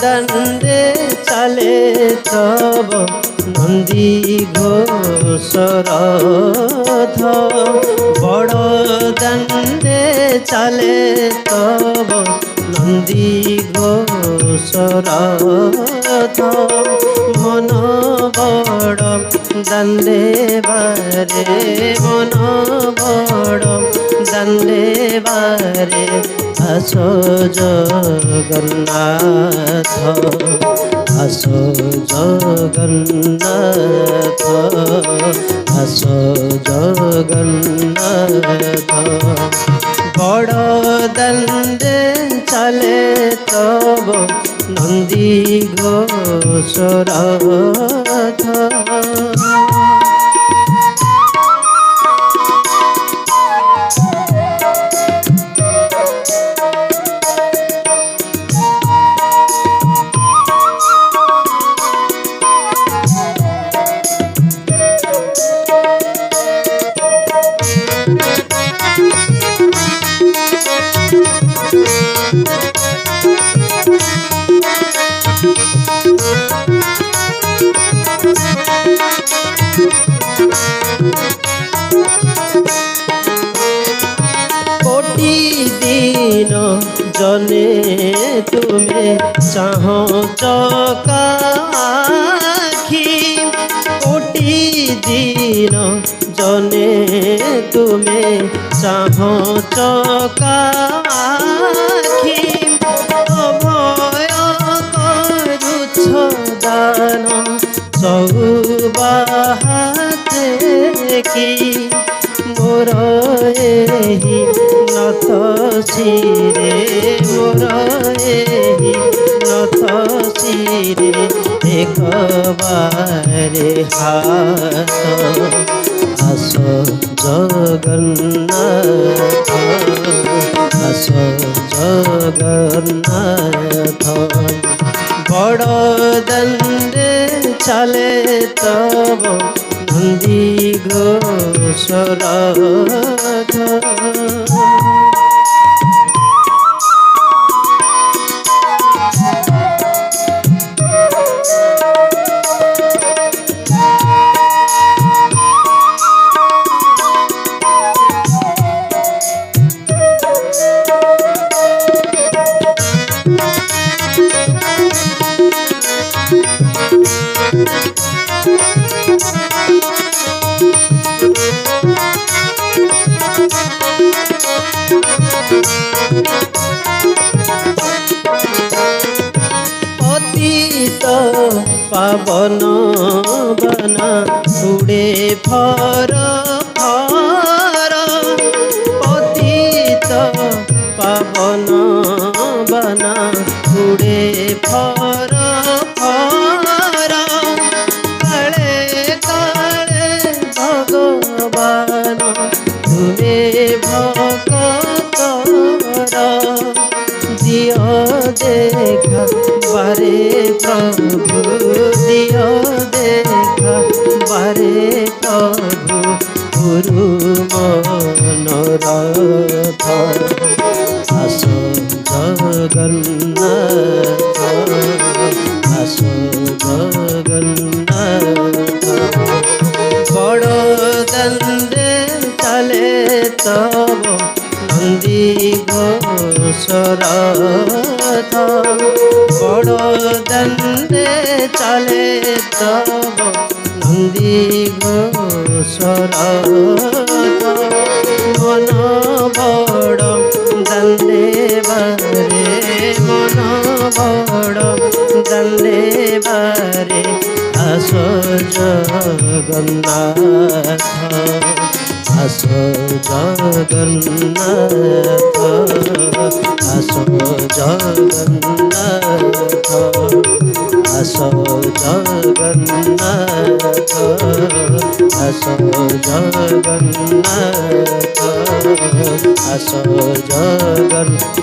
দাণ্ডে চালে তব নন্দী ঘোষ রথ, বড় দাণ্ডে চালে তব নন্দী ঘোষ রথ। মন বড় দাণ্ডে বারে, মন বড় দাণ্ডে বারে, আসো জগন্নাথ, আসো জগন্নাথ, আসো জগন্নাথ। বড় দাণ্ডে চালে তব নন্দী ঘোষ রথ। কোটি দিন জনে তুমি চাহ চকাখি, কোটি দিন জনে তুমি চাহ চকাখি। অভয় করুছ দান চৌবাহাতে কি, মোর এহি নথ শিরে, মোর এহি নথ শিরে, একবারে হাত। আসো জগন্নাথ, আসো জগন্নাথ। বড় দাণ্ডে চালে তব নন্দী ঘোষ রথ। অতীত পাবন বনা উড়ে ফর ফর, অতীত পাবন বনা উড়ে ফর ফর। কালে কালে ভগবান তুমি ভক্তর, দিও দেখা বারে প্রভু, দিও দেখা বারে প্রভু, গুরু মনোরথ। আসো জগন্নাথ, আসো জগন্নাথ। বড় দাণ্ডে চালে তব নন্দী ঘোষ রথ, বড় দাণ্ডে চালে তব নন্দী ঘোষ রথ। মন বড় দাণ্ডে বারে, মন বড় দাণ্ডে বারে, আসো জগন্নাথ, আসো জগন্নাথ, আসো জগন্নাথ, আসো জগন্নাথ, আসো জগন্নাথ, আসো জগন্নাথ।